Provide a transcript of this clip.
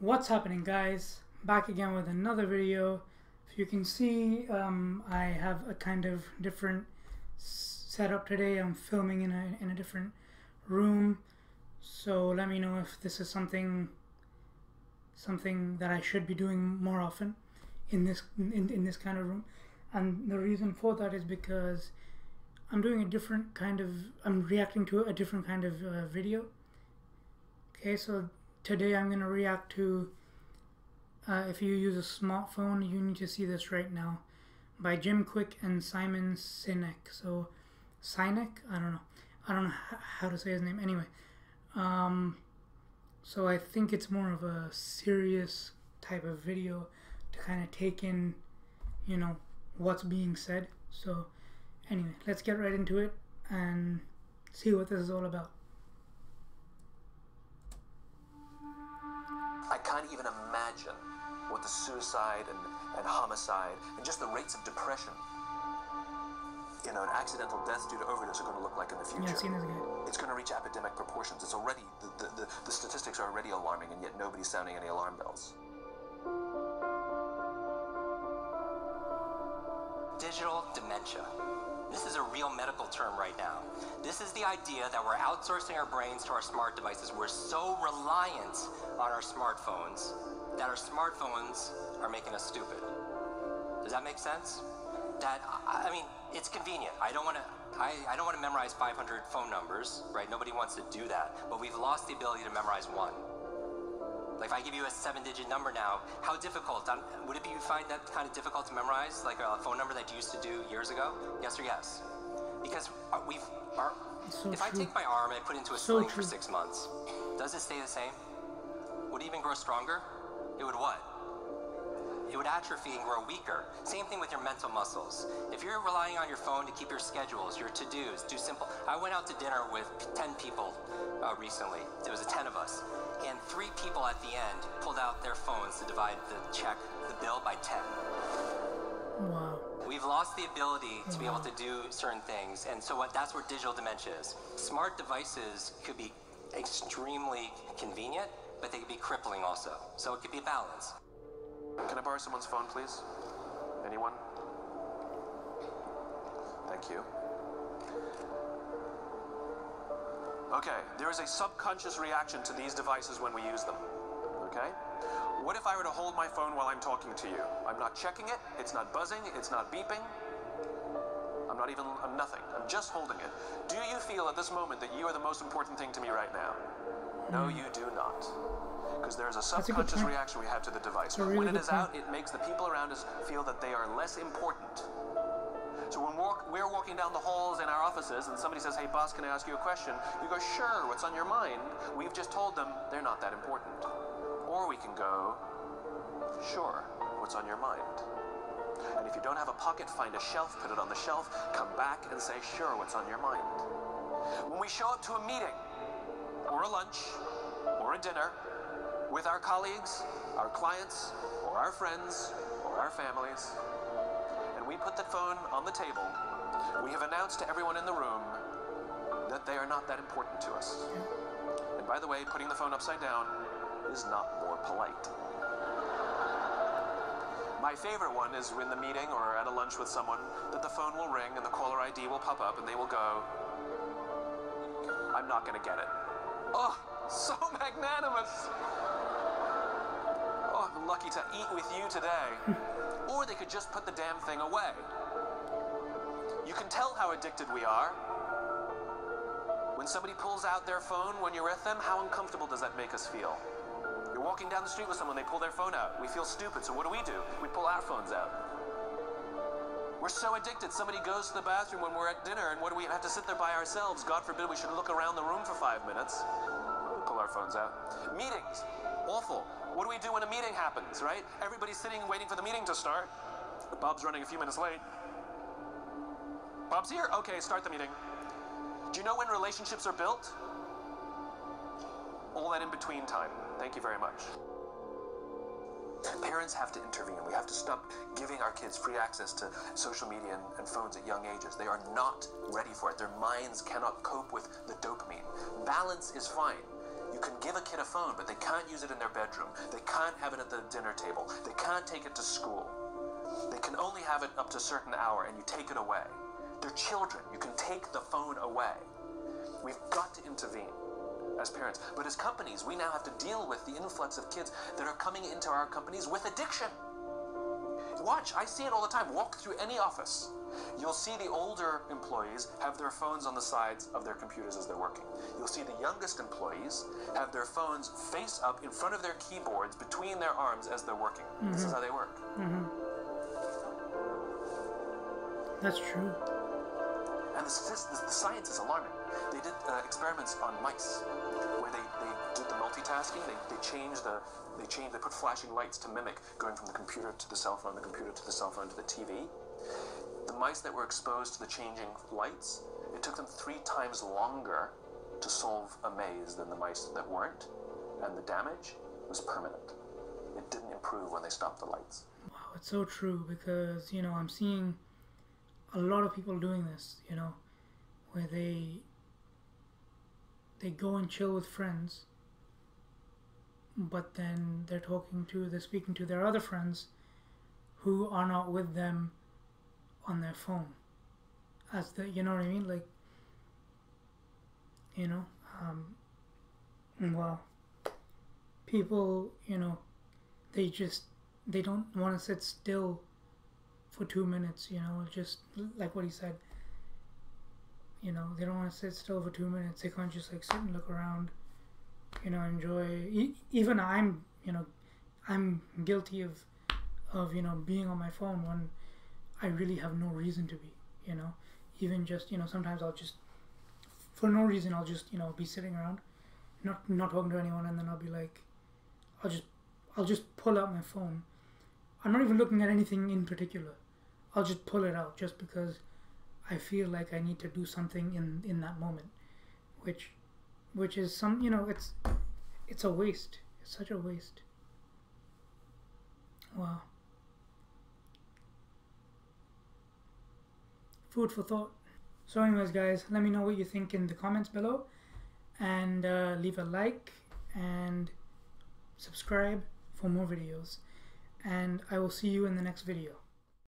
What's happening, guys? Back again with another video. If you can see, I have a kind of different setup today. I'm filming in a different room, so let me know if this is something that I should be doing more often in this kind of room. And the reason for that is because I'm doing I'm reacting to a different kind of video. Okay, so today I'm going to react to, if you use a smartphone, you need to see this right now, by Kwik and Sinek. So Sinek, I don't know how to say his name. Anyway, so I think it's more of a serious type of video to kind of take in, what's being said. So anyway, let's get right into it and see what this is all about. I can't even imagine what the suicide and homicide and just the rates of depression, and accidental deaths due to overdose are going to look like in the future. Yeah, I've seen this guy. It's going to reach epidemic proportions. It's already, the statistics are already alarming, and yet nobody's sounding any alarm bells. Digital dementia. This is a real medical term right now. This is the idea that we're outsourcing our brains to our smart devices. We're so reliant on our smartphones that our smartphones are making us stupid. Does that make sense? I mean, it's convenient. I don't want to memorize 500 phone numbers, right? Nobody wants to do that. But we've lost the ability to memorize one. Like if I give you a 7-digit number now, how difficult? Would it be you find that kind of difficult to memorize, like a phone number that you used to do years ago? Yes or yes? Because if I take my arm and I put it into a sling for 6 months, does it stay the same? Would it even grow stronger? It would what? It would atrophy and grow weaker. Same thing with your mental muscles. If you're relying on your phone to keep your schedules, your to-dos, do simple. I went out to dinner with 10 people recently. There was 10 of us. And 3 people at the end pulled out their phones to divide the bill by 10. Wow. We've lost the ability to be able to do certain things, and so that's where digital dementia is. Smart devices could be extremely convenient, but they could be crippling also. So it could be a balance. Can I borrow someone's phone, please? Anyone? Thank you. Okay, there is a subconscious reaction to these devices when we use them. Okay? What if I were to hold my phone while I'm talking to you? I'm not checking it, it's not buzzing, it's not beeping. I'm nothing. I'm just holding it. Do you feel at this moment that you are the most important thing to me right now? No, you do not. Because there is a subconscious reaction we have to the device. When it is out, it makes the people around us feel that they are less important. So when we're walking down the halls in our offices and somebody says, "Hey boss, can I ask you a question?" You go, "Sure, what's on your mind?" We've just told them they're not that important. Or we can go, "Sure, what's on your mind?" And if you don't have a pocket, find a shelf, put it on the shelf, come back and say, "Sure, what's on your mind?" When we show up to a meeting, or a lunch, or a dinner, with our colleagues, our clients, or our friends, or our families, and we put the phone on the table, we have announced to everyone in the room that they are not that important to us. And by the way, putting the phone upside down is not more polite. My favorite one is in the meeting or at a lunch with someone that the phone will ring and the caller ID will pop up and they will go, "I'm not going to get it." Oh, so magnanimous. Oh, I'm lucky to eat with you today. Or they could just put the damn thing away. You can tell how addicted we are. When somebody pulls out their phone when you're with them, how uncomfortable does that make us feel? You're walking down the street with someone, they pull their phone out. We feel stupid, so what do? We pull our phones out. We're so addicted. Somebody goes to the bathroom when we're at dinner, and what do we have to sit there by ourselves? God forbid we should look around the room for 5 minutes. We pull our phones out. Meetings, awful. What do we do when a meeting happens, right? Everybody's sitting waiting for the meeting to start. Bob's running a few minutes late. Bob's here? Okay, start the meeting. Do you know when relationships are built? All that in between time. Thank you very much. Parents have to intervene. We have to stop giving our kids free access to social media and phones at young ages. They are not ready for it. Their minds cannot cope with the dopamine. Balance is fine. You You can give a kid a phone, but they can't use it in their bedroom. They can't have it at the dinner table. They can't take it to school. They can only have it up to a certain hour, and you take it away. They're children. You can take the phone away. We've got to intervene as parents. But as companies, we now have to deal with the influx of kids that are coming into our companies with addiction. Watch, I see it all the time. Walk through any office. You'll see the older employees have their phones on the sides of their computers as they're working. You'll see the youngest employees have their phones face up in front of their keyboards between their arms as they're working. This is how they work. That's true. And the science is alarming. They did experiments on mice where they did the multitasking. They put flashing lights to mimic going from the computer to the cell phone, the computer to the cell phone to the TV. The mice that were exposed to the changing lights, it took them 3 times longer to solve a maze than the mice that weren't, and the damage was permanent. It didn't improve when they stopped the lights. Wow, it's so true, because, you know, I'm seeing a lot of people doing this, you know, where they go and chill with friends, but then they're speaking to their other friends who are not with them on their phone. You know what I mean? Like, you know, well, people, you know, they don't want to sit still for 2 minutes, you know, just like what he said. You know, they don't want to sit still for 2 minutes. They can't just like sit and look around, you know, enjoy. Even I'm, you know, I'm guilty of, you know, being on my phone when I really have no reason to be, you know. Even just, you know, sometimes I'll just, for no reason, I'll just, you know, be sitting around, not talking to anyone, and then I'll be like, I'll just pull out my phone. I'm not even looking at anything in particular. I'll just pull it out just because I feel like I need to do something in that moment, which is some, you know, it's a waste. It's such a waste. Wow. Food for thought. So anyways, guys, let me know what you think in the comments below, and leave a like and subscribe for more videos, and I will see you in the next video.